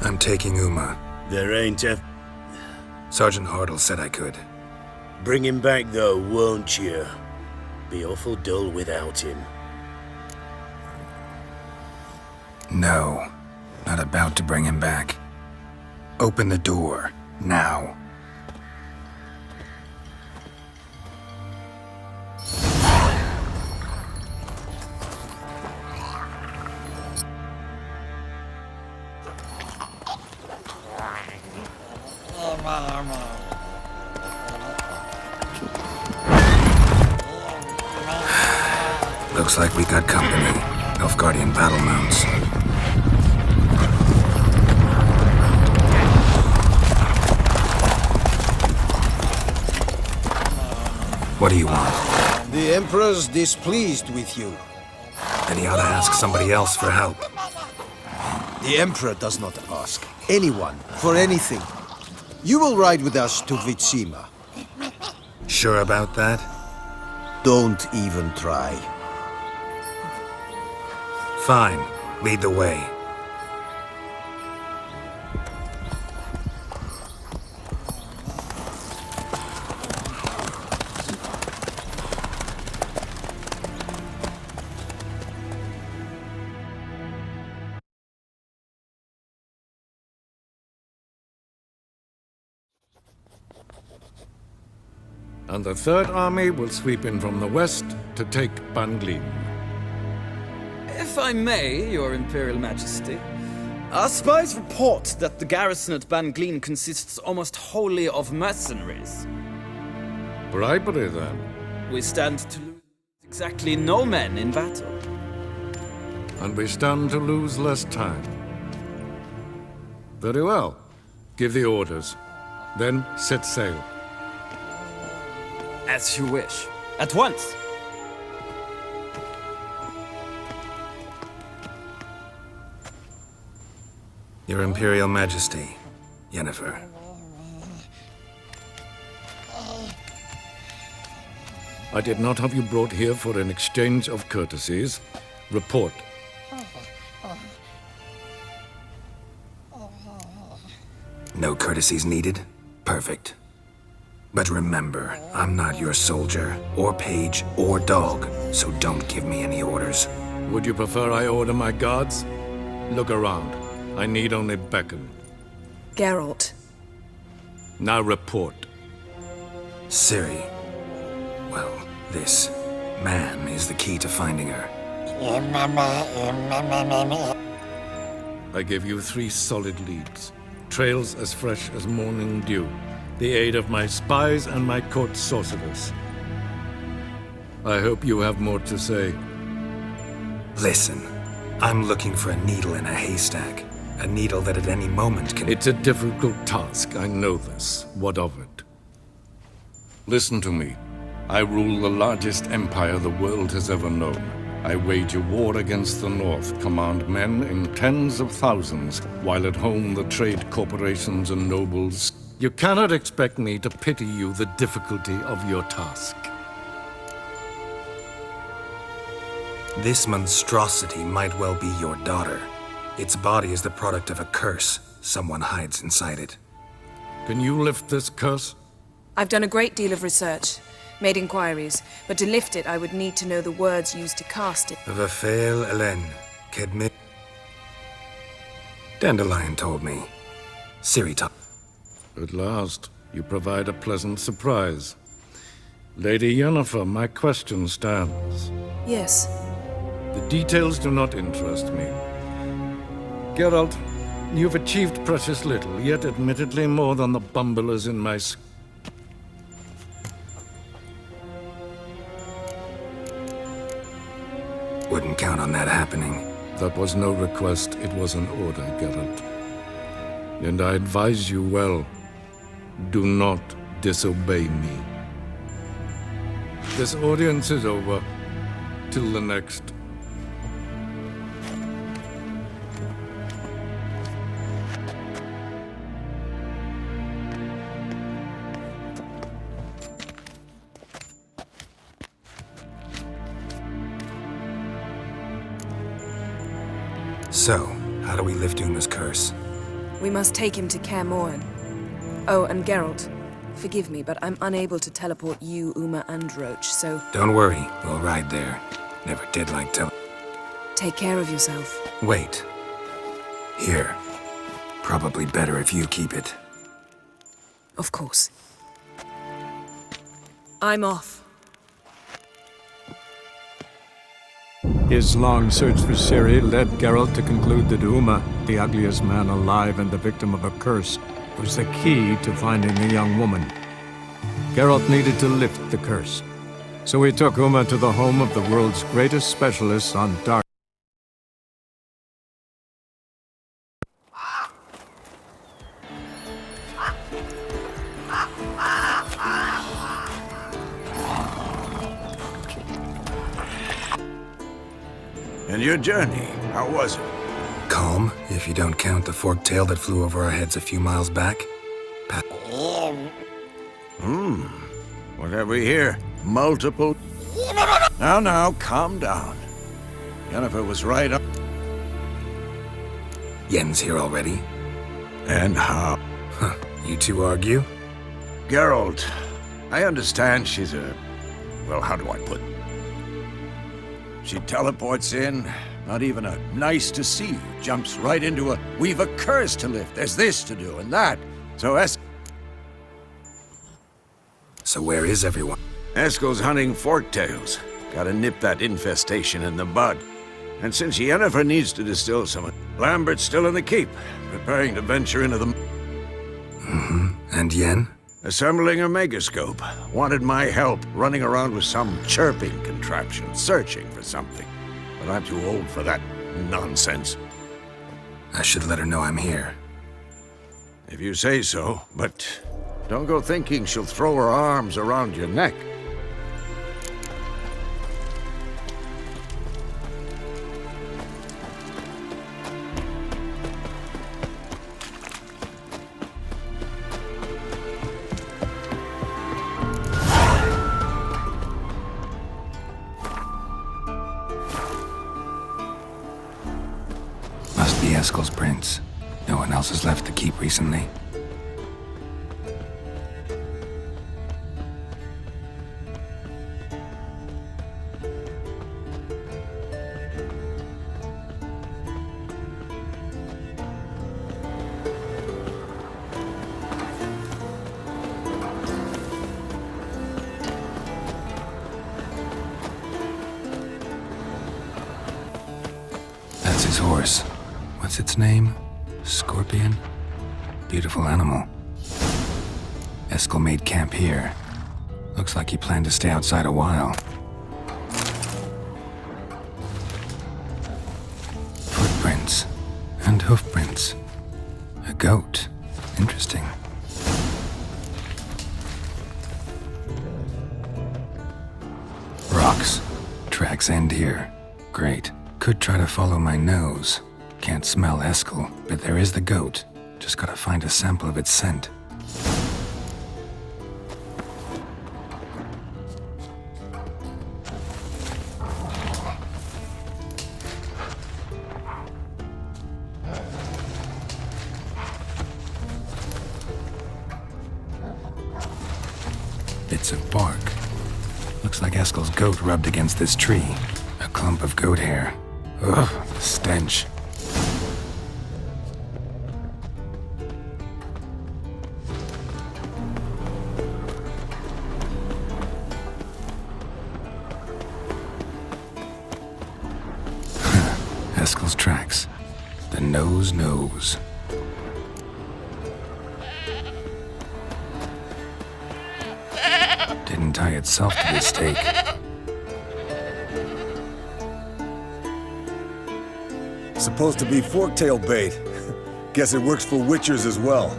I'm taking Uma. There ain't a... Sergeant Hartle said I could. Bring him back though, won't you? Be awful dull without him. No, not about to bring him back. Open the door, now. Looks like we got company. Nilfgaardian battle mounts. What do you want? The Emperor's displeased with you. Then he ought to ask somebody else for help. The Emperor does not ask anyone for anything. You will ride with us to Vitsima. Sure about that? Don't even try. Fine. Lead the way. And the Third Army will sweep in from the west to take Banglin. If I may, Your Imperial Majesty, our spies report that the garrison at Banglin consists almost wholly of mercenaries. Bribery, then? We stand to lose exactly no men in battle. And we stand to lose less time. Very well. Give the orders. Then set sail. As you wish. At once! Your Imperial Majesty, Yennefer. I did not have you brought here for an exchange of courtesies. Report. No courtesies needed? Perfect. But remember, I'm not your soldier, or page, or dog, so don't give me any orders. Would you prefer I order my guards? Look around. I need only beckon. Geralt. Now report. Ciri. Well, this man is the key to finding her. I give you 3 solid leads. Trails as fresh as morning dew. The aid of my spies and my court sorcerers. I hope you have more to say. Listen, I'm looking for a needle in a haystack. A needle that at any moment can... It's a difficult task, I know this. What of it? Listen to me. I rule the largest empire the world has ever known. I wage a war against the North, command men in tens of thousands, while at home the trade corporations and nobles. You cannot expect me to pity you the difficulty of your task. This monstrosity might well be your daughter. Its body is the product of a curse. Someone hides inside it. Can you lift this curse? I've done a great deal of research, made inquiries, but to lift it I would need to know the words used to cast it. Vafael Elen, Kedmit. Dandelion told me. Ciri told. At last, you provide a pleasant surprise. Lady Yennefer, my question stands. Yes. The details do not interest me. Geralt, you've achieved precious little, yet admittedly more than the bumblers in my... Wouldn't count on that happening. That was no request, it was an order, Geralt. And I advise you well. Do not disobey me. This audience is over. Till the next. So, how do we lift Uma's curse? We must take him to Kaer Morhen. Oh, and Geralt, forgive me, but I'm unable to teleport you, Uma, and Roach, so Don't worry, we'll ride there. Never did like take care of yourself. Wait. Here. Probably better if you keep it. Of course. I'm off. His long search for Ciri led Geralt to conclude that Uma, the ugliest man alive and the victim of a curse, was the key to finding the young woman. Geralt needed to lift the curse, so he took Uma to the home of the world's greatest specialists on dark. And your journey, how was it? Calm, if you don't count the forked tail that flew over our heads a few miles back. What have we here? Multiple... Now, calm down. Yennefer was right up... Yen's here already. And how? Huh, you two argue? Geralt, I understand she's a... Well, how do I put it? She teleports in, not even a nice to see you, jumps right into a, we've a curse to lift, there's this to do and that. So So where is everyone? Eskel's hunting forktails. Gotta nip that infestation in the bud. And since Yennefer needs to distill some, Lambert's still in the keep, preparing to venture into the... And Yen? Assembling a megascope. Wanted my help running around with some chirping contraption, searching for something. But I'm too old for that nonsense. I should let her know I'm here. If you say so, but don't go thinking she'll throw her arms around your neck. Must be Eskel's prints. No one else has left the keep recently. That's his horse. What's its name? Scorpion? Beautiful animal. Eskel made camp here. Looks like he planned to stay outside a while. Footprints. And hoofprints. A goat. Interesting. Rocks. Tracks end here. Great. Could try to follow my nose. Can't smell Eskel, but there is the goat. Just gotta find a sample of its scent. Bits of bark. Looks like Eskel's goat rubbed against this tree. A clump of goat hair. Ugh, stench. Eskel's tracks. The nose knows. Didn't tie itself to this stake. Supposed to be forktail bait. Guess it works for witchers as well.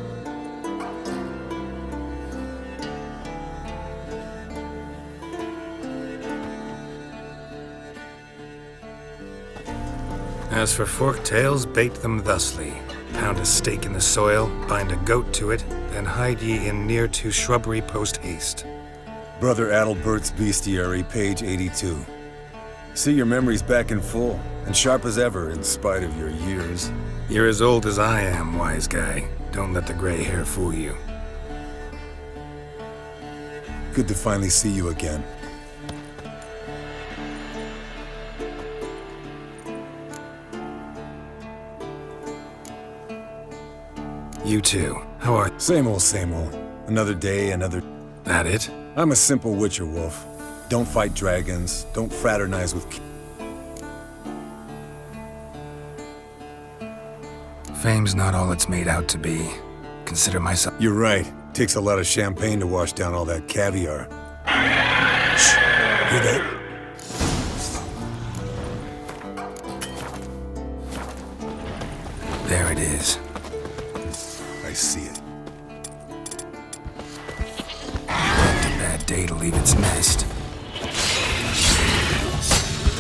As for forktails, bait them thusly. Pound a stake in the soil, bind a goat to it, then hide ye in near to shrubbery post haste. Brother Adalbert's Bestiary, page 82. See, your memory's back in full, and sharp as ever in spite of your years. You're as old as I am, wise guy. Don't let the gray hair fool you. Good to finally see you again. You too. How are... Same old, same old. Another day, another... That it? I'm a simple Witcher wolf. Don't fight dragons, don't fraternize with... Fame's not all it's made out to be. Consider myself... You're right. Takes a lot of champagne to wash down all that caviar. Shh. Hear that? There it is. I see it. Not a bad day to leave its nest.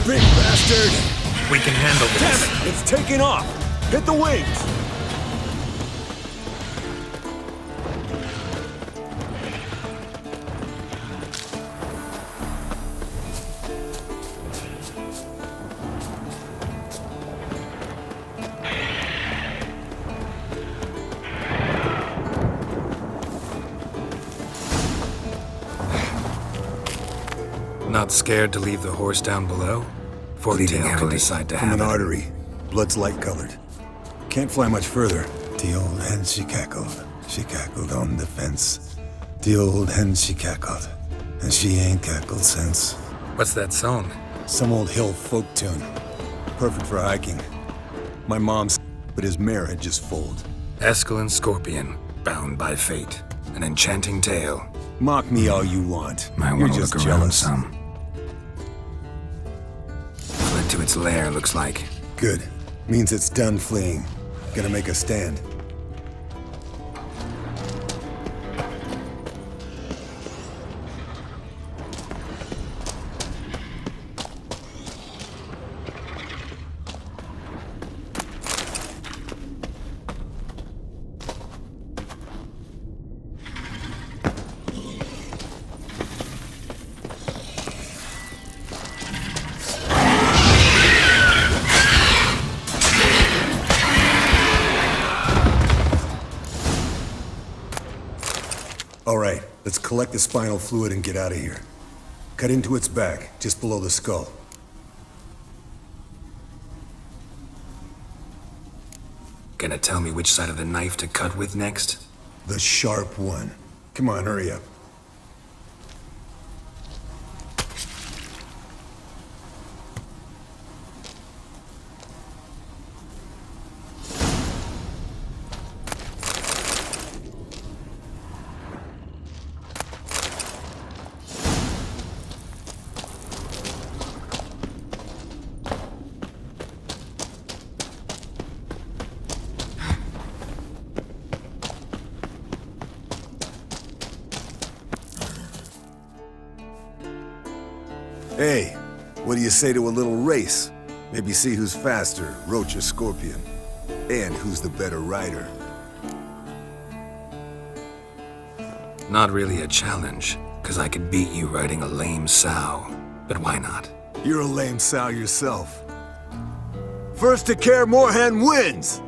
Big bastard! We can handle this. Damn it! It's taking off! Hit the wings! Not scared to leave the horse down below? Forktail could decide to from have an it. artery. Blood's light-colored. Can't fly much further. The old hen, she cackled on the fence. The old hen, she cackled, and she ain't cackled since. What's that song? Some old hill folk tune. Perfect for hiking. My mom's, but his mare had just foaled. Eskel and Scorpion, bound by fate. An enchanting tale. Mock me all you want. Might You're want to just look around jealous. some. Fled to its lair, looks like. Good. Means it's done fleeing. Gonna make a stand. All right, let's collect the spinal fluid and get out of here. Cut into its back, just below the skull. Gonna tell me which side of the knife to cut with next? The sharp one. Come on, hurry up. Hey, what do you say to a little race? Maybe see who's faster, Roach or Scorpion. And who's the better rider. Not really a challenge, because I could beat you riding a lame sow. But why not? You're a lame sow yourself. First to care, Mورهين wins!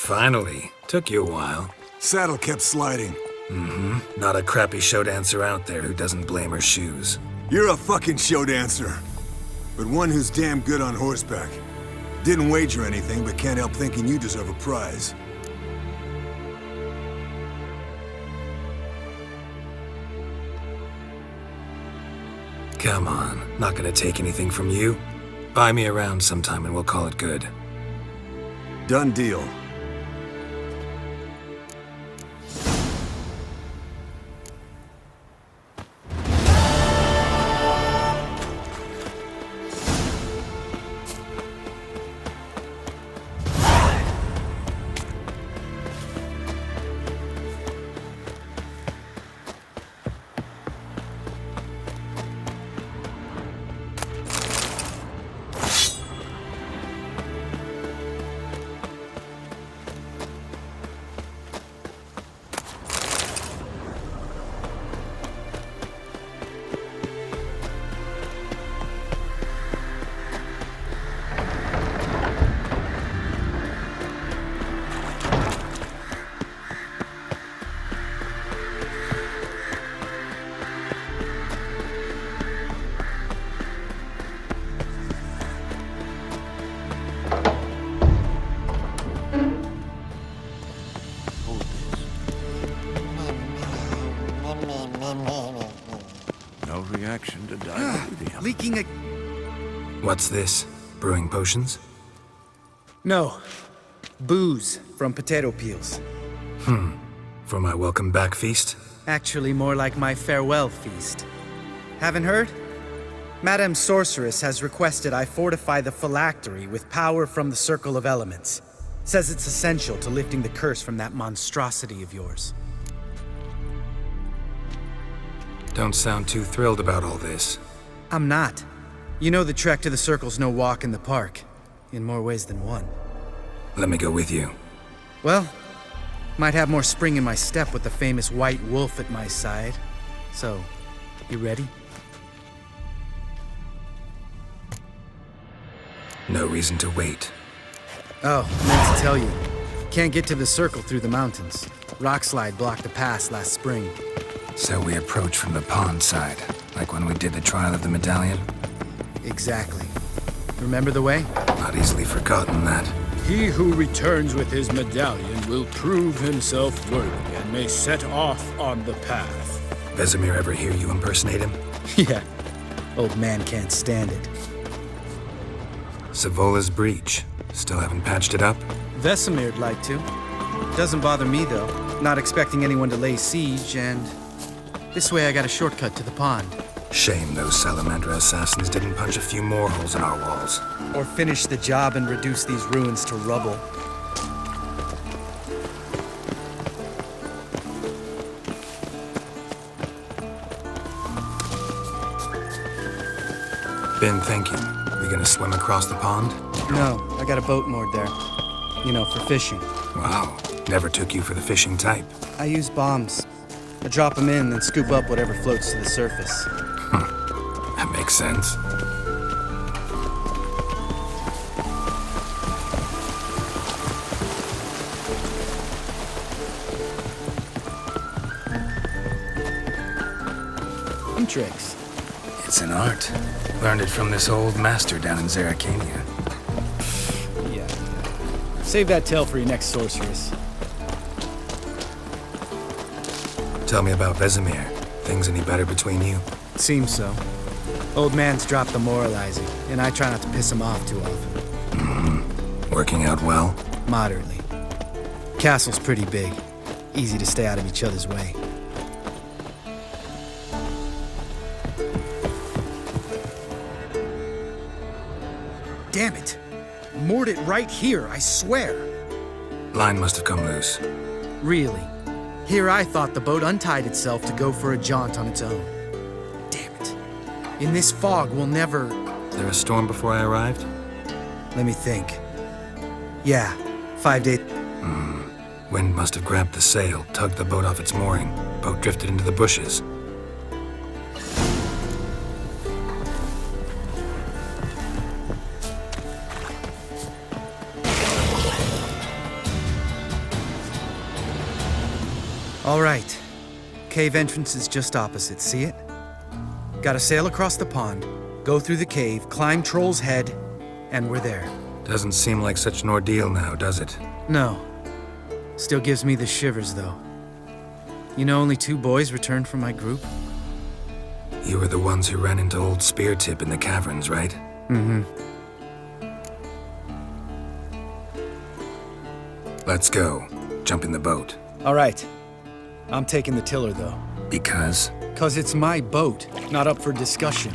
Finally. Took you a while. Saddle kept sliding. Not a crappy show dancer out there who doesn't blame her shoes. You're a fucking show dancer. But one who's damn good on horseback. Didn't wager anything, but can't help thinking you deserve a prize. Come on, not gonna take anything from you. Buy me around sometime and we'll call it good. Done deal. No reaction to diarrhea. Leaking a... What's this? Brewing potions? No. Booze from potato peels. For my welcome back feast? Actually, more like my farewell feast. Haven't heard? Madame Sorceress has requested I fortify the phylactery with power from the Circle of Elements. Says it's essential to lifting the curse from that monstrosity of yours. Don't sound too thrilled about all this. I'm not. You know the trek to the Circle's no walk in the park. In more ways than one. Let me go with you. Well, might have more spring in my step with the famous white wolf at my side. So, you ready? No reason to wait. Oh, meant to tell you. Can't get to the Circle through the mountains. Rockslide blocked the pass last spring. So we approach from the pond side, like when we did the trial of the medallion? Exactly. Remember the way? Not easily forgotten, that. He who returns with his medallion will prove himself worthy and may set off on the path. Vesemir ever hear you impersonate him? Yeah. Old man can't stand it. Savola's breach. Still haven't patched it up? Vesemir'd like to. Doesn't bother me, though. Not expecting anyone to lay siege, and... this way I got a shortcut to the pond. Shame those Salamandra assassins didn't punch a few more holes in our walls. Or finish the job and reduce these ruins to rubble. Been thinking. We gonna swim across the pond? No, I got a boat moored there. You know, for fishing. Wow. Never took you for the fishing type. I use bombs. I drop them in, then scoop up whatever floats to the surface. That makes sense. Tricks. It's an art. Learned it from this old master down in Zeracania. Yeah. Save that tale for your next sorceress. Tell me about Vesemir. Things any better between you? Seems so. Old man's dropped the moralizing, and I try not to piss him off too often. Working out well? Moderately. Castle's pretty big. Easy to stay out of each other's way. Damn it! Moored it right here, I swear! Line must have come loose. Really? Here I thought the boat untied itself to go for a jaunt on its own. Damn it. In this fog, we'll never... There a storm before I arrived? Let me think. Yeah, 5 days... Wind must have grabbed the sail, tugged the boat off its mooring. Boat drifted into the bushes. All right. Cave entrance is just opposite, see it? Gotta sail across the pond, go through the cave, climb Troll's Head, and we're there. Doesn't seem like such an ordeal now, does it? No. Still gives me the shivers, though. You know only 2 boys returned from my group? You were the ones who ran into old Speartip in the caverns, right? Mm-hmm. Let's go. Jump in the boat. All right. I'm taking the tiller, though. Because? 'Cause it's my boat, not up for discussion.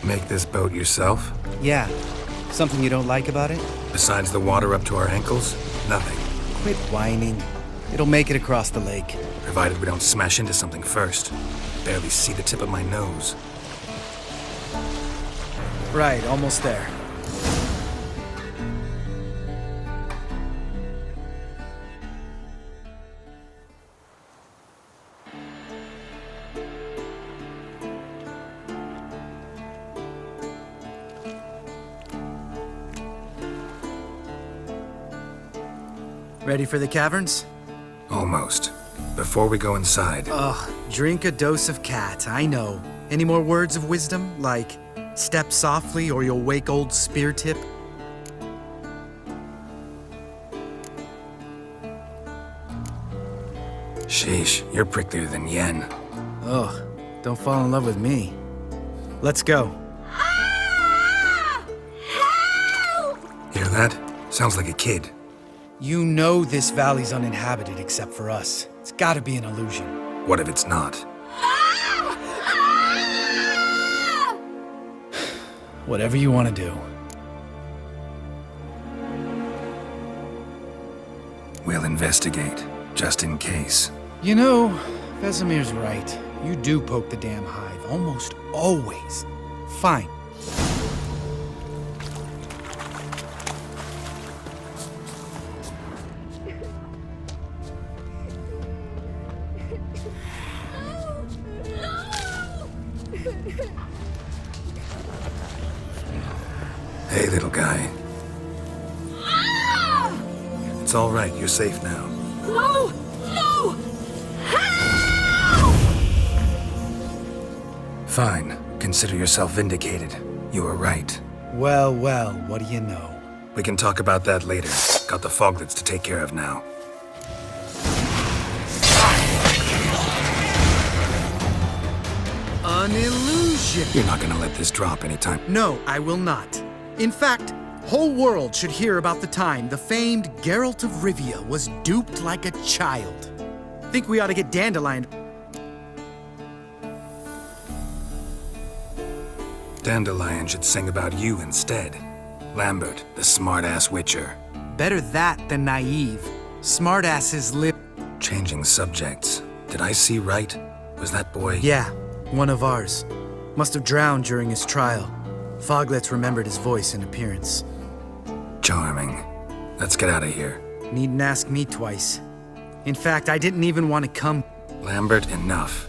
Make this boat yourself? Yeah. Something you don't like about it? Besides the water up to our ankles? Nothing. Quit whining. It'll make it across the lake. Provided we don't smash into something first. Barely see the tip of my nose. Right, almost there. Ready for the caverns? Almost. Before we go inside... Ugh, drink a dose of cat, I know. Any more words of wisdom, like, step softly or you'll wake old Speartip? Sheesh, you're pricklier than Yen. Ugh, don't fall in love with me. Let's go. Hear that? Sounds like a kid. You know this valley's uninhabited except for us. It's gotta be an illusion. What if it's not? Whatever you want to do. We'll investigate, just in case. You know, Vesemir's right. You do poke the damn hive, almost always. Fine. Hey, little guy. It's all right, you're safe now. No! No! Fine. Consider yourself vindicated. You were right. Well, well, what do you know? We can talk about that later. Got the foglets to take care of now. An illusion! You're not gonna let this drop anytime. No, I will not. In fact, whole world should hear about the time the famed Geralt of Rivia was duped like a child. Think we ought to get Dandelion. Dandelion should sing about you instead. Lambert, the smart-ass witcher. Better that than naive. Smartass's lip. Changing subjects. Did I see right? Was that boy? Yeah, one of ours. Must have drowned during his trial. Foglets remembered his voice and appearance. Charming. Let's get out of here. Needn't ask me twice. In fact, I didn't even want to come. Lambert, enough.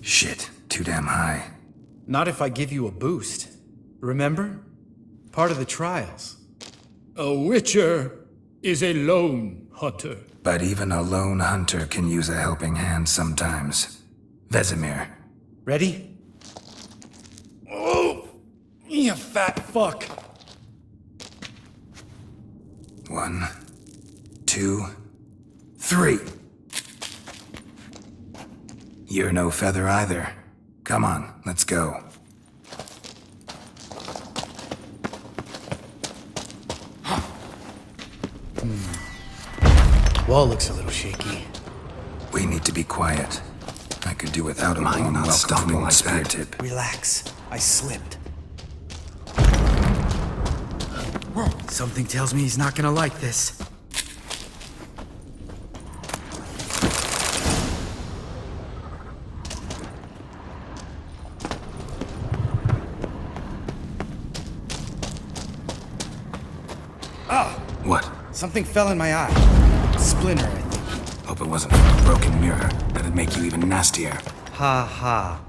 Shit, too damn high. Not if I give you a boost. Remember? Part of the trials. A witcher is a lone hunter. But even a lone hunter can use a helping hand sometimes. Vesemir. Ready? Oh! You fat fuck! 1, 2, 3. You're no feather either. Come on, let's go. Wall looks a little shaky. We need to be quiet. I could do without a mine not stopping like Speartip. Relax. I slipped. Something tells me he's not gonna like this. Something fell in my eye. Splinter, I think. Hope it wasn't from a broken mirror. That'd make you even nastier. Ha ha.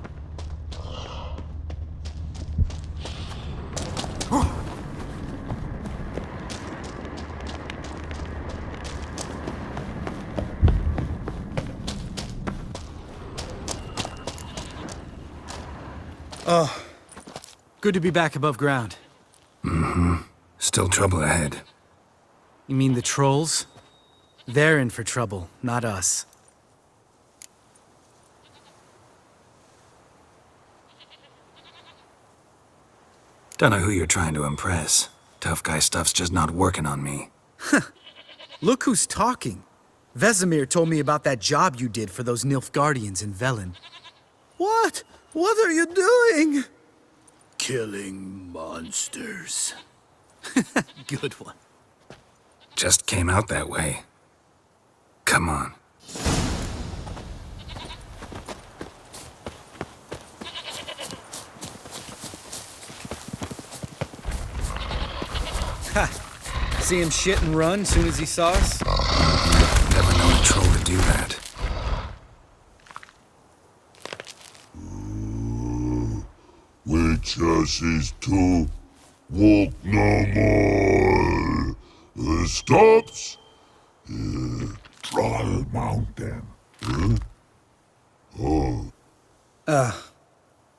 Oh, good to be back above ground. Still trouble ahead. You mean the trolls? They're in for trouble, not us. Don't know who you're trying to impress. Tough guy stuff's just not working on me. Look who's talking. Vesemir told me about that job you did for those Nilfgaardians in Velen. What? What are you doing? Killing monsters. Good one. Just came out that way. Come on. Ha! See him shit and run soon as he saw us? Never known a troll to do that. Witches is to walk no more. Stops? Troll Mountain.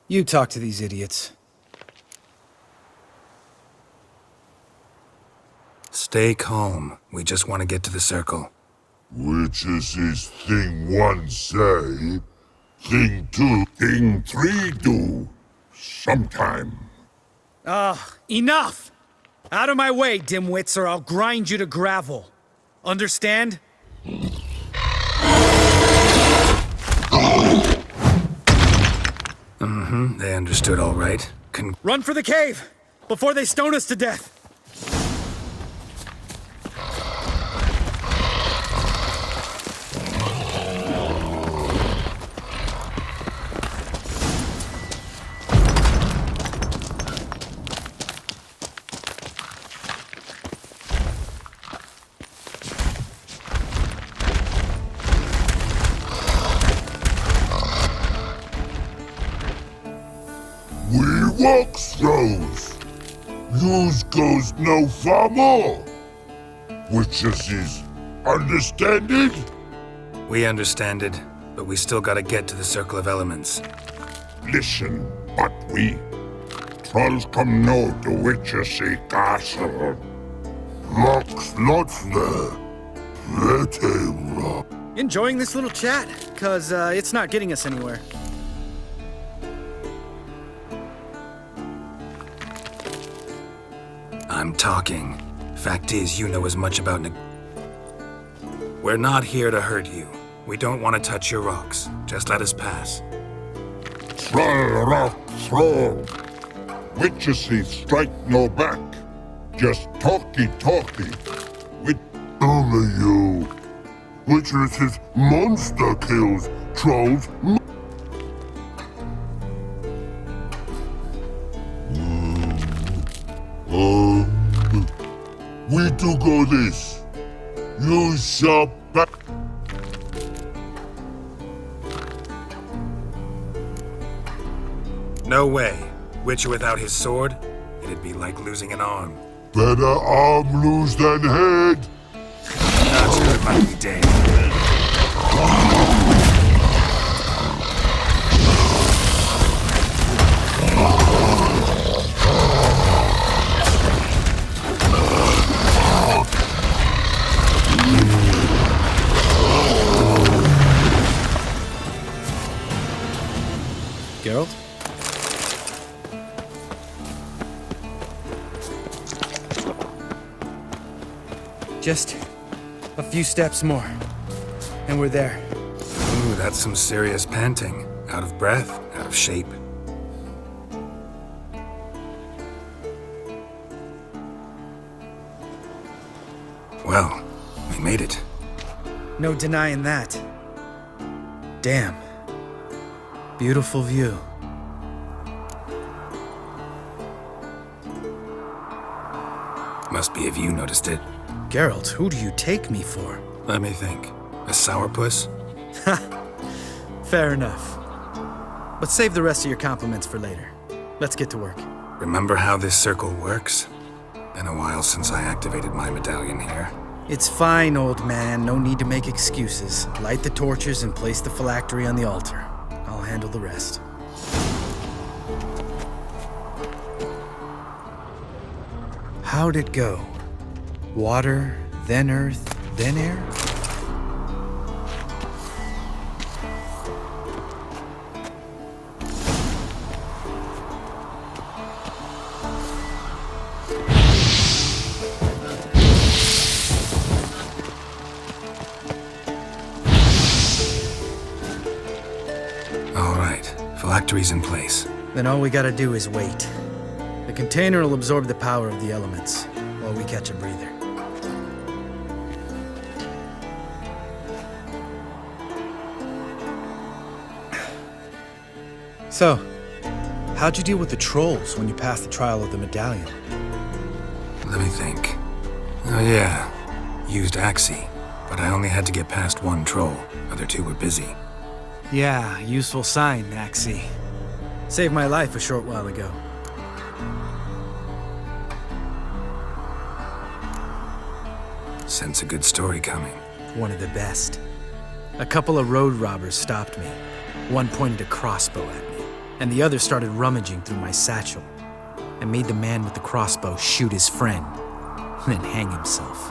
You talk to these idiots. Stay calm. We just want to get to the circle. Witches is thing one say, thing two, thing three do. Sometime. Enough! Out of my way, dimwits, or I'll grind you to gravel. Understand? They understood all right. Run for the cave! Before they stone us to death! We walk throws. Yous goes no far more. Witches is understand it? We understand it, but we still gotta get to the Circle of Elements. Listen, but we trolls come know the witches castle. Locks lots there. Pretty rock. Enjoying this little chat? Cause, it's not getting us anywhere. I'm talking. Fact is, you know as much about We're not here to hurt you. We don't want to touch your rocks. Just let us pass. Troll rock troll. Witches strike no back. Just talky. With only you. Witches is monster kills. Trolls. We do go this. You shall back. No way. Witcher without his sword? It'd be like losing an arm. Better arm lose than head. Not sure it might be dead. Geralt? Just a few steps more, and we're there. Ooh, that's some serious panting. Out of breath, out of shape. Well, we made it. No denying that. Damn. Beautiful view. Must be if you noticed it. Geralt, who do you take me for? Let me think. A sourpuss? Fair enough. But save the rest of your compliments for later. Let's get to work. Remember how this circle works? Been a while since I activated my medallion here. It's fine, old man. No need to make excuses. Light the torches and place the phylactery on the altar. I'll handle the rest. How'd it go? Water, then earth, then air? All right, phylactery's in place. Then all we gotta do is wait. The container will absorb the power of the elements while we catch a breather. So, how'd you deal with the trolls when you passed the trial of the medallion? Let me think. Oh yeah, used Axii, but I only had to get past one troll. Other two were busy. Yeah, useful sign, Axii. Saved my life a short while ago. Sense a good story coming. One of the best. A couple of road robbers stopped me. One pointed a crossbow at me, and the other started rummaging through my satchel. I made the man with the crossbow shoot his friend, then hang himself.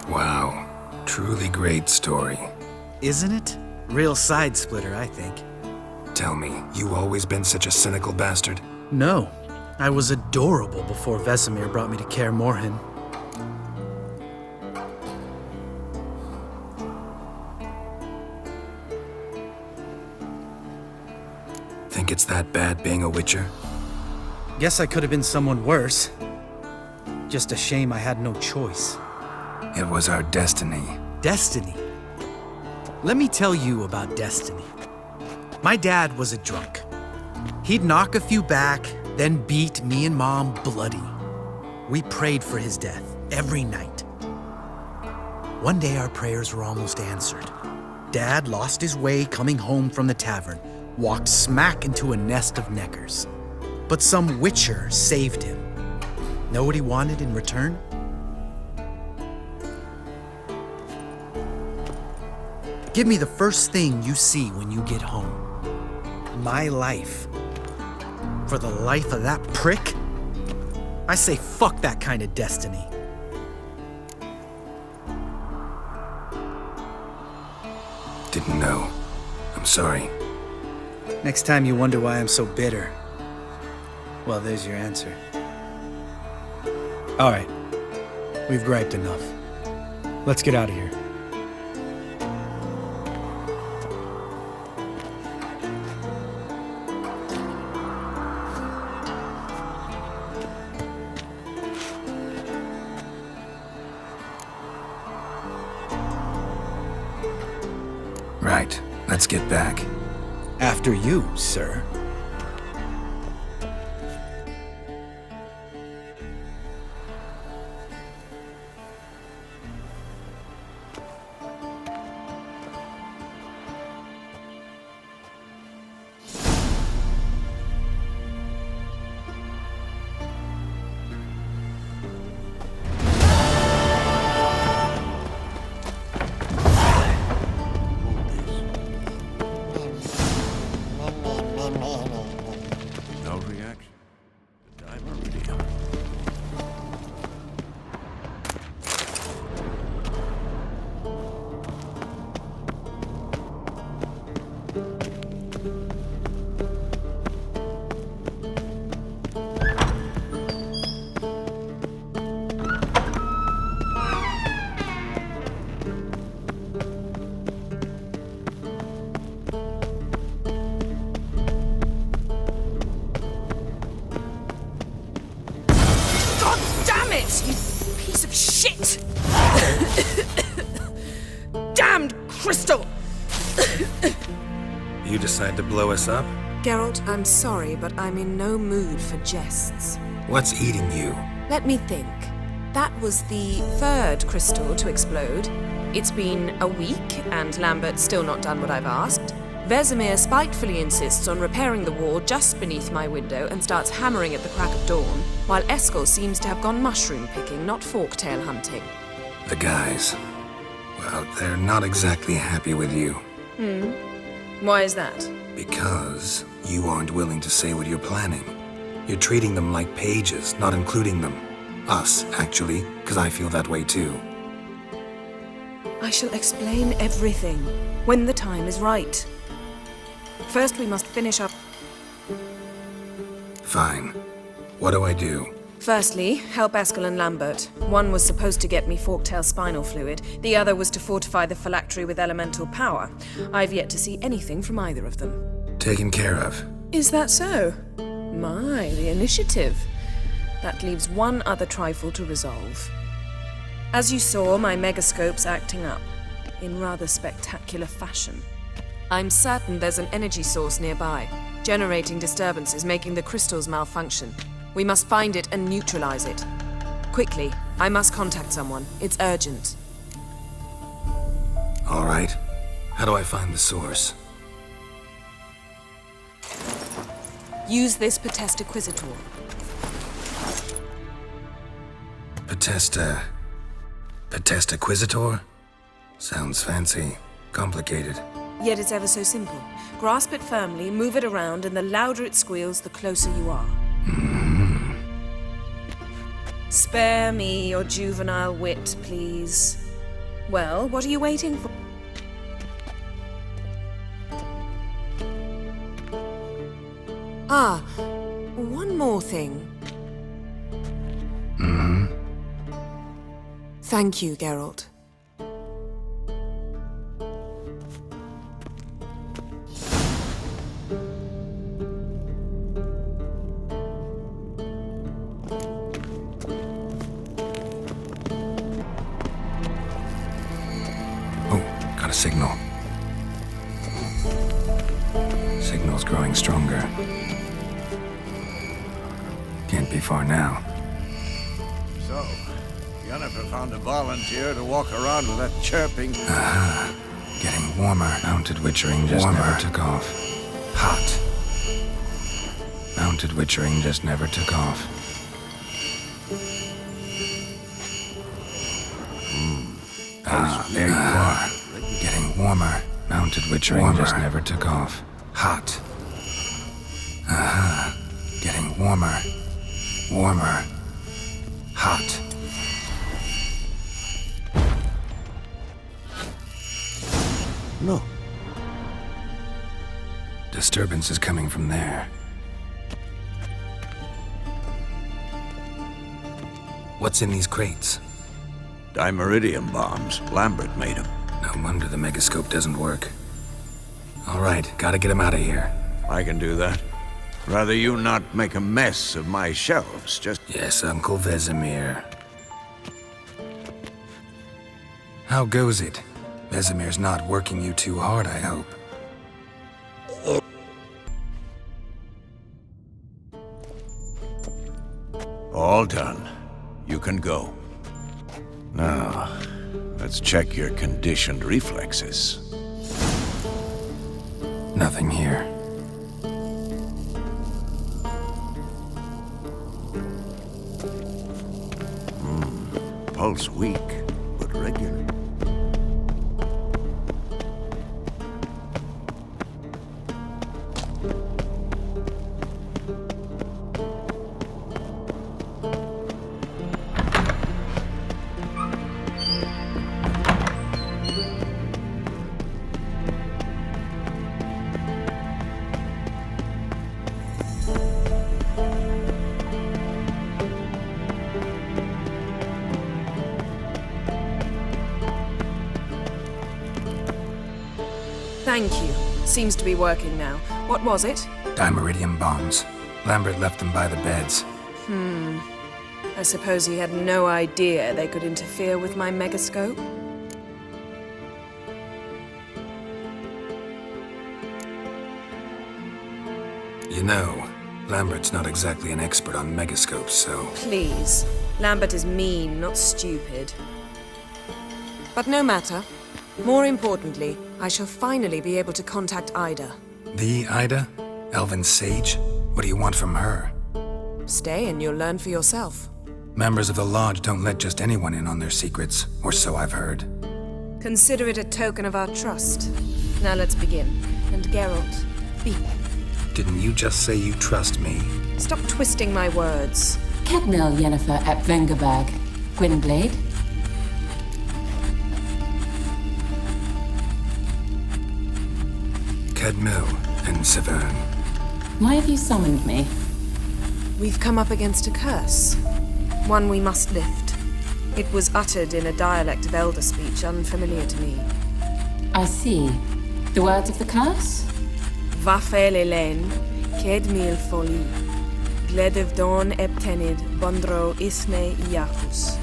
Wow, truly great story. Isn't it? Real side splitter, I think. Tell me, you always been such a cynical bastard? No, I was adorable before Vesemir brought me to Kaer Morhen. Think it's that bad being a witcher? Guess I could have been someone worse. Just a shame I had no choice. It was our destiny. Destiny? Let me tell you about destiny. My dad was a drunk. He'd knock a few back, then beat me and Mom bloody. We prayed for his death every night. One day our prayers were almost answered. Dad lost his way coming home from the tavern, walked smack into a nest of neckers. But some witcher saved him. Know what he wanted in return? Give me the first thing you see when you get home. My life. For the life of that prick? I say fuck that kind of destiny. Didn't know. I'm sorry. Next time you wonder why I'm so bitter, well, there's your answer. All right. We've griped enough. Let's get out of here. Right. Let's get back. After you, sir. No reaction. The timer reading up. Damn it, you piece of shit! Damned crystal! You decide to blow us up? Geralt, I'm sorry, but I'm in no mood for jests. What's eating you? Let me think. That was the third crystal to explode. It's been a week, and Lambert's still not done what I've asked. Vesemir spitefully insists on repairing the wall just beneath my window and starts hammering at the crack of dawn, while Eskel seems to have gone mushroom picking, not forktail hunting. The guys. Well, they're not exactly happy with you. Why is that? Because you aren't willing to say what you're planning. You're treating them like pages, not including them. Us, actually, because I feel that way too. I shall explain everything when the time is right. First, we must finish up. Fine. What do I do? Firstly, help Eskel and Lambert. One was supposed to get me forktail spinal fluid. The other was to fortify the phylactery with elemental power. I've yet to see anything from either of them. Taken care of. Is that so? My, the initiative. That leaves one other trifle to resolve. As you saw, my megascope's acting up, in rather spectacular fashion. I'm certain there's an energy source nearby, generating disturbances, making the crystals malfunction. We must find it and neutralize it. Quickly, I must contact someone. It's urgent. All right. How do I find the source? Use this Potesta Quisitor. Potesta Quisitor? Sounds fancy. Complicated. Yet it's ever so simple. Grasp it firmly, move it around, and the louder it squeals, the closer you are. Spare me your juvenile wit, please. Well, what are you waiting for? Ah, one more thing. Thank you, Geralt. A signal. Signal's growing stronger. Can't be far now. So, Yennefer found a volunteer to walk around with that chirping. Getting warmer. Mounted Witchering just never took off. Hot. Mounted Witchering just never took off. There you are. Getting warmer. Mounted Witchering just never took off. Hot. Getting warmer. Warmer. Hot. No. Disturbance is coming from there. What's in these crates? Dimeridium bombs. Lambert made them. No wonder the megascope doesn't work. All right, gotta get him out of here. I can do that. Rather you not make a mess of my shelves, just... Yes, Uncle Vesemir. How goes it? Vesemir's not working you too hard, I hope. All done. You can go. Now, let's check your conditioned reflexes. Nothing here. Pulse weak, but regular. Thank you. Seems to be working now. What was it? Dimeridium bombs. Lambert left them by the beds. I suppose he had no idea they could interfere with my megascope? You know, Lambert's not exactly an expert on megascopes, so... Please. Lambert is mean, not stupid. But no matter. More importantly, I shall finally be able to contact Ida. The Ida? Elven sage? What do you want from her? Stay and you'll learn for yourself. Members of the Lodge don't let just anyone in on their secrets, or so I've heard. Consider it a token of our trust. Now let's begin. And Geralt, be. Didn't you just say you trust me? Stop twisting my words. Kedmil Yennefer at Vengerberg. Gwynblade. Kedmil and Severn. Why have you summoned me? We've come up against a curse. One we must lift. It was uttered in a dialect of Elder speech unfamiliar to me. I see. The words of the curse? Vafel Elen, Kedmil Foli, Gledev Don Eptenid, Bondro Isne Iacus.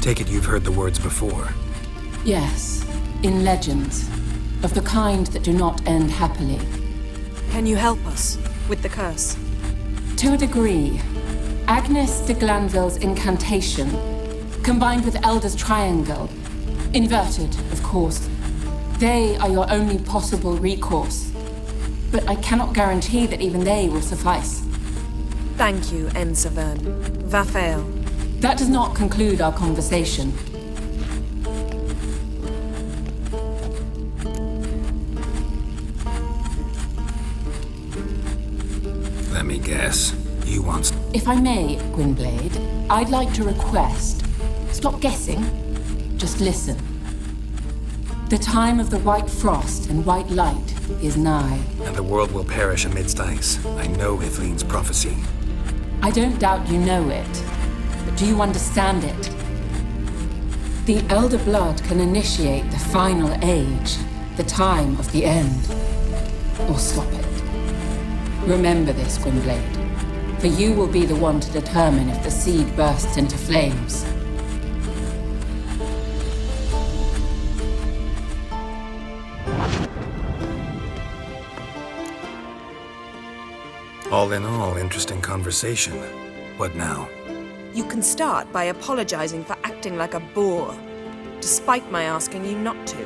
Take it you've heard the words before. Yes, in legends. Of the kind that do not end happily. Can you help us with the curse? To a degree. Agnes de Glanville's incantation, combined with Elder's triangle, inverted, of course. They are your only possible recourse. But I cannot guarantee that even they will suffice. Thank you, Severn. Vafel. That does not conclude our conversation. Let me guess. You want... If I may, Gwynblade, I'd like to request. Stop guessing. Just listen. The time of the white frost and white light is nigh. And the world will perish amidst ice. I know Ithleen's prophecy. I don't doubt you know it. But do you understand it? The Elder Blood can initiate the final age, the time of the end. Or stop it. Remember this, Gwynblade. For you will be the one to determine if the seed bursts into flames. All in all, interesting conversation. What now? You can start by apologizing for acting like a boor, despite my asking you not to.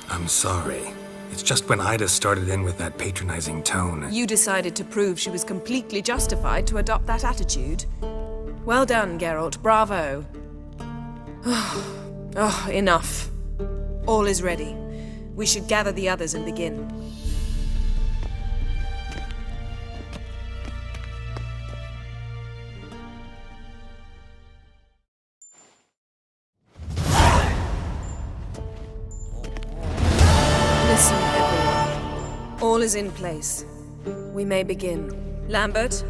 I'm sorry. It's just when Ida started in with that patronizing tone. You decided to prove she was completely justified to adopt that attitude. Well done, Geralt. Bravo. Oh, enough. All is ready. We should gather the others and begin. Listen, everyone. All is in place. We may begin. Lambert,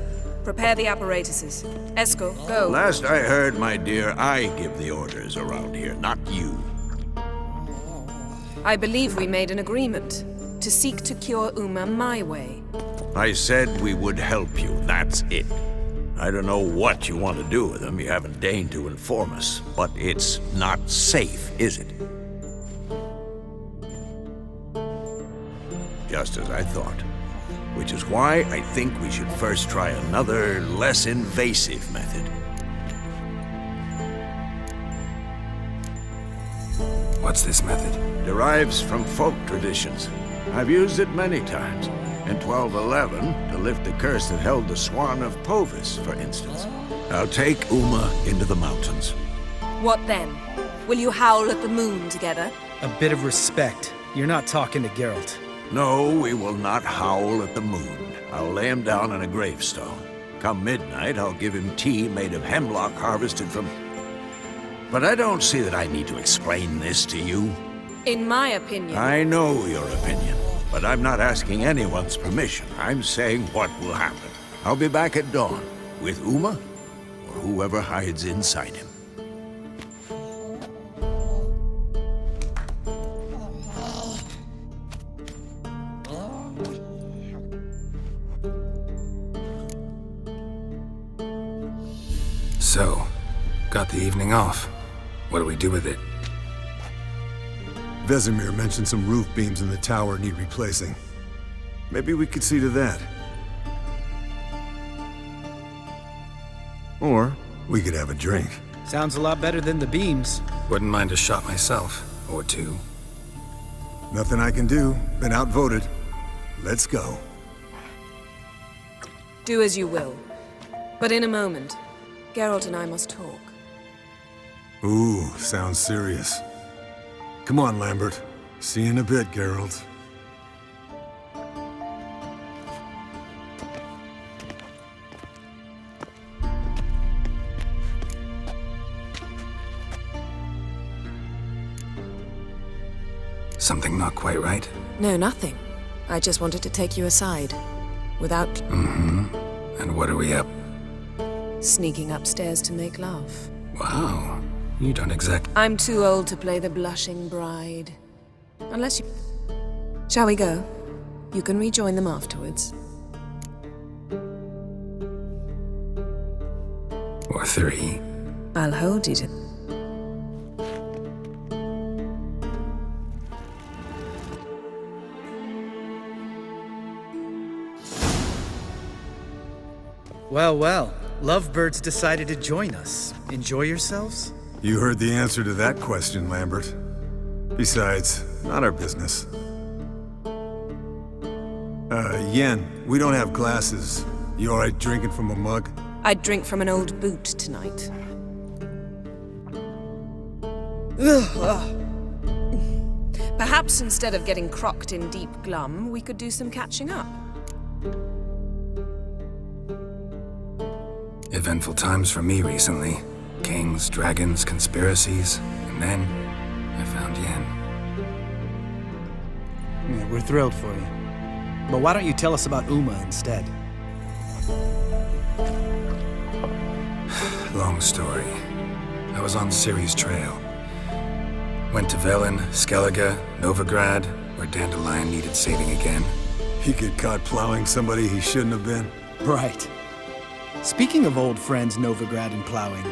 prepare the apparatuses. Esco, go. Last I heard, my dear, I give the orders around here, not you. I believe we made an agreement to seek to cure Uma my way. I said we would help you, that's it. I don't know what you want to do with them, you haven't deigned to inform us, but it's not safe, is it? Just as I thought. Which is why I think we should first try another, less invasive method. What's this method? Derives from folk traditions. I've used it many times. In 1211, to lift the curse that held the Swan of Povis, for instance. Now take Uma into the mountains. What then? Will you howl at the moon together? A bit of respect. You're not talking to Geralt. No, we will not howl at the moon. I'll lay him down on a gravestone. Come midnight, I'll give him tea made of hemlock harvested from... But I don't see that I need to explain this to you. In my opinion... I know your opinion, but I'm not asking anyone's permission. I'm saying what will happen. I'll be back at dawn, with Uma, or whoever hides inside him. Got the evening off. What do we do with it? Vesemir mentioned some roof beams in the tower need replacing. Maybe we could see to that. Or we could have a drink. Sounds a lot better than the beams. Wouldn't mind a shot myself, or two. Nothing I can do. Been outvoted. Let's go. Do as you will. But in a moment, Geralt and I must talk. Ooh, sounds serious. Come on, Lambert. See you in a bit, Geralt. Something not quite right? No, nothing. I just wanted to take you aside. Without... Mm-hmm. And what are we up? sneaking upstairs to make love. Wow. You don't exact... I'm too old to play the blushing bride. Unless you... Shall we go? You can rejoin them afterwards. Or 3. I'll hold you to... Well, well. Lovebirds decided to join us. Enjoy yourselves? You heard the answer to that question, Lambert. Besides, not our business. Yen, we don't have glasses. You alright drinking from a mug? I'd drink from an old boot tonight. Perhaps instead of getting crocked in deep glum, we could do some catching up. Eventful times for me recently. Kings, dragons, conspiracies, and then I found Yen. Yeah, we're thrilled for you. But why don't you tell us about Uma instead? Long story. I was on Ciri's trail. Went to Velen, Skellige, Novigrad, where Dandelion needed saving again. He get caught plowing somebody he shouldn't have been? Right. Speaking of old friends Novigrad and plowing,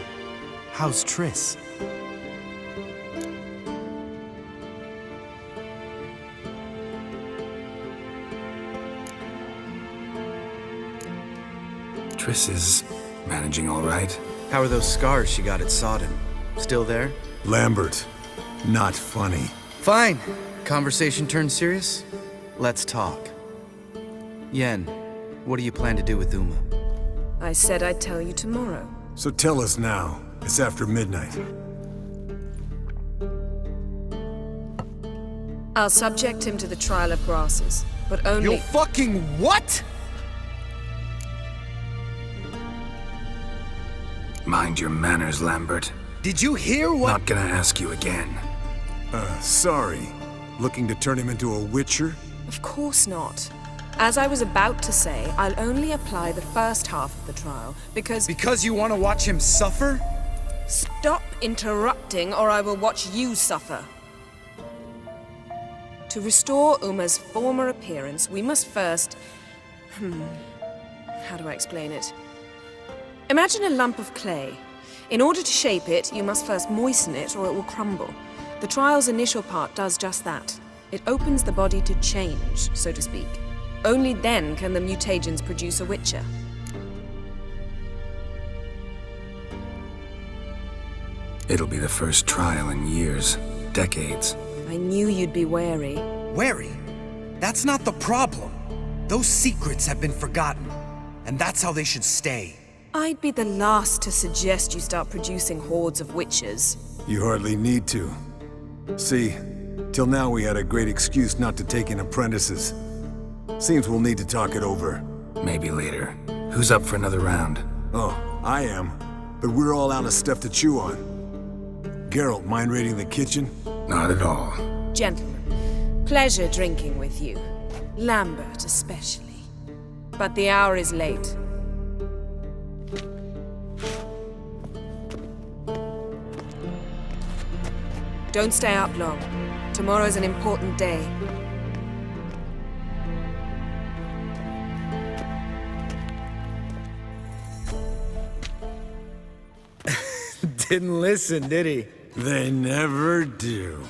how's Triss? Triss is managing all right. How are those scars she got at Sodden? Still there? Lambert, not funny. Fine. Conversation turned serious? Let's talk. Yen, what do you plan to do with Uma? I said I'd tell you tomorrow. So tell us now. It's after midnight. I'll subject him to the trial of grasses, but only— You fucking what?! Mind your manners, Lambert. Did you hear what— Not gonna ask you again. Sorry. Looking to turn him into a witcher? Of course not. As I was about to say, I'll only apply the first half of the trial, because— Because you want to watch him suffer? Stop interrupting, or I will watch you suffer. To restore Uma's former appearance, we must first... How do I explain it? Imagine a lump of clay. In order to shape it, you must first moisten it, or it will crumble. The trial's initial part does just that. It opens the body to change, so to speak. Only then can the mutagens produce a witcher. It'll be the first trial in years, decades. I knew you'd be wary. Wary? That's not the problem. Those secrets have been forgotten, and that's how they should stay. I'd be the last to suggest you start producing hordes of witches. You hardly need to. See, till now we had a great excuse not to take in apprentices. Seems we'll need to talk it over. Maybe later. Who's up for another round? Oh, I am. But we're all out of stuff to chew on. Geralt, mind raiding the kitchen? Not at all. Gentlemen, pleasure drinking with you. Lambert especially. But the hour is late. Don't stay up long. Tomorrow's an important day. Didn't listen, did he? They never do.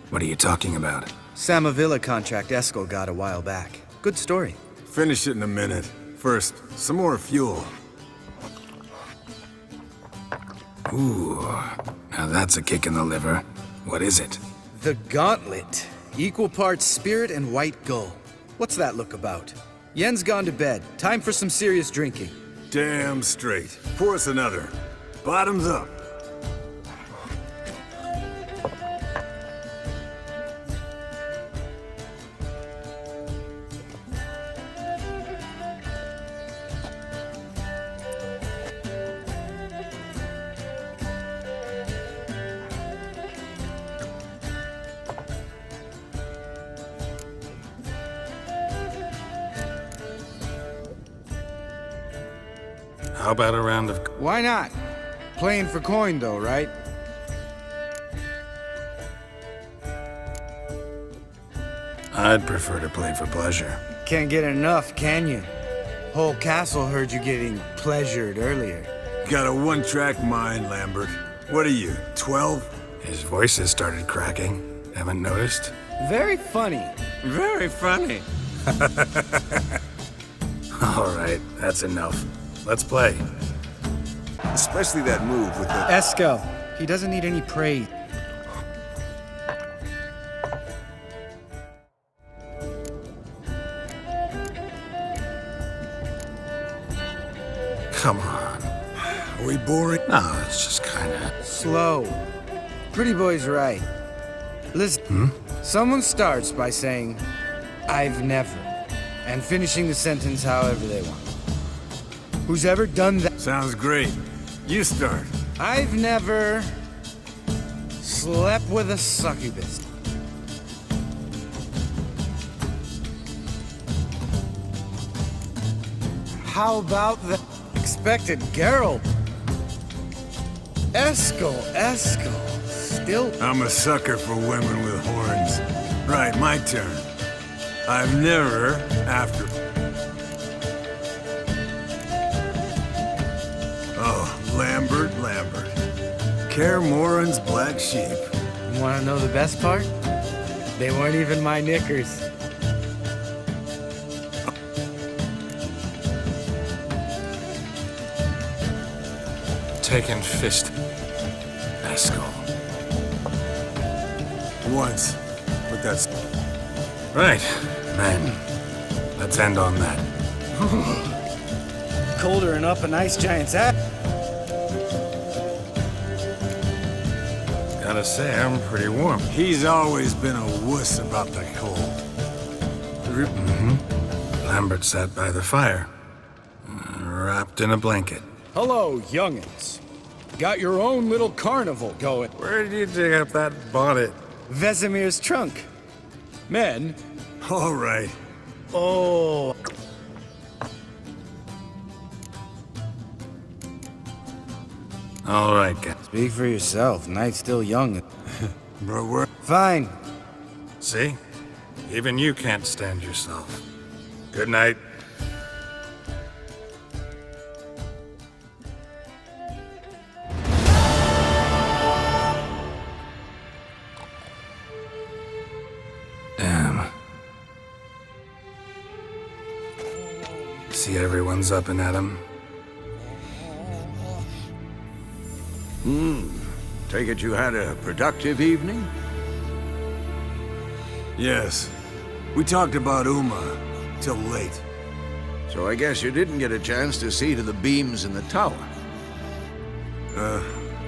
What are you talking about? Samavilla contract Eskel got a while back. Good story. Finish it in a minute. First, some more fuel. Ooh, now that's a kick in the liver. What is it? The Gauntlet. Equal parts spirit and white gull. What's that look about? Yen's gone to bed. Time for some serious drinking. Damn straight. Pour us another. Bottoms up. How about a round of... Why not? Playing for coin though, right? I'd prefer to play for pleasure. Can't get enough, can you? Whole castle heard you getting pleasured earlier. Got a one-track mind, Lambert. What are you, 12? His voice has started cracking. Haven't noticed? Very funny. Very funny. All right, that's enough. Let's play. Especially that move with the... Eskel. He doesn't need any praise. Come on. Are we boring? No, it's just kinda... Slow. Pretty boy's right. Listen, someone starts by saying, I've never, and finishing the sentence however they want. Who's ever done that? Sounds great. You start. I've never slept with a succubus. How about the expected Geralt? Eskel. Still... I'm a sucker for women with horns. Right, my turn. I've never, after... Oh, Lambert. Kaer Morhen's black sheep. Want to know the best part? They weren't even my knickers. Taken fist. Eskel. Once. But that's... Right, men. Let's end on that. Colder and up an ice giant's ass. Gotta say, I'm pretty warm. He's always been a wuss about the cold. Lambert sat by the fire, wrapped in a blanket. Hello, youngins. Got your own little carnival going. Where did you dig up that bonnet? Vesemir's trunk. Men, All right. Oh. All right, guys. Speak for yourself. Night's still young. Bro, we're... Fine. See? Even you can't stand yourself. Good night. Damn. See everyone's up and at 'em. Take it you had a productive evening? Yes. We talked about Uma till late. So I guess you didn't get a chance to see to the beams in the tower.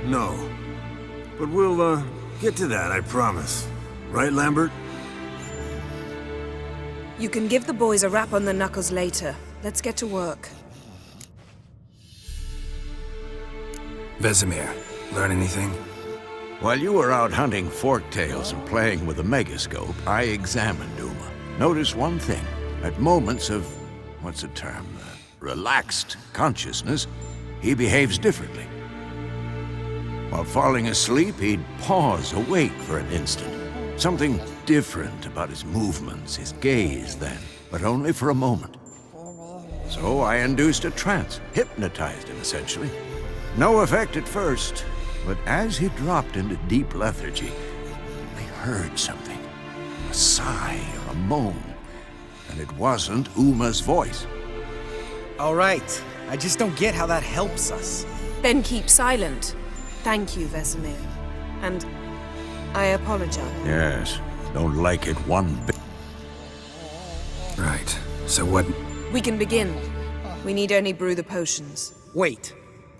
No. But we'll, get to that, I promise. Right, Lambert? You can give the boys a rap on the knuckles later. Let's get to work. Vesemir, learn anything? While you were out hunting forktails and playing with a megascope, I examined Uma. Notice one thing. At moments of, what's the term, relaxed consciousness, he behaves differently. While falling asleep, he'd pause awake for an instant. Something different about his movements, his gaze then, but only for a moment. So I induced a trance, hypnotized him essentially. No effect at first, but as he dropped into deep lethargy, they heard something. A sigh or a moan. And it wasn't Uma's voice. All right. I just don't get how that helps us. Then keep silent. Thank you, Vesemir. And I apologize. Yes, don't like it one bit. Right. So what? We can begin. We need only brew the potions. Wait.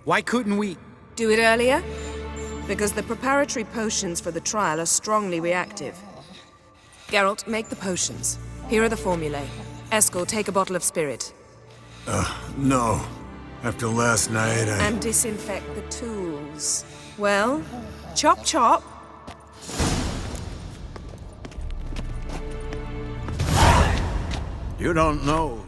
Why couldn't we... Do it earlier? Because the preparatory potions for the trial are strongly reactive. Geralt, make the potions. Here are the formulae. Eskel, take a bottle of spirit. No. After last night, And disinfect the tools. Well, chop chop. You don't know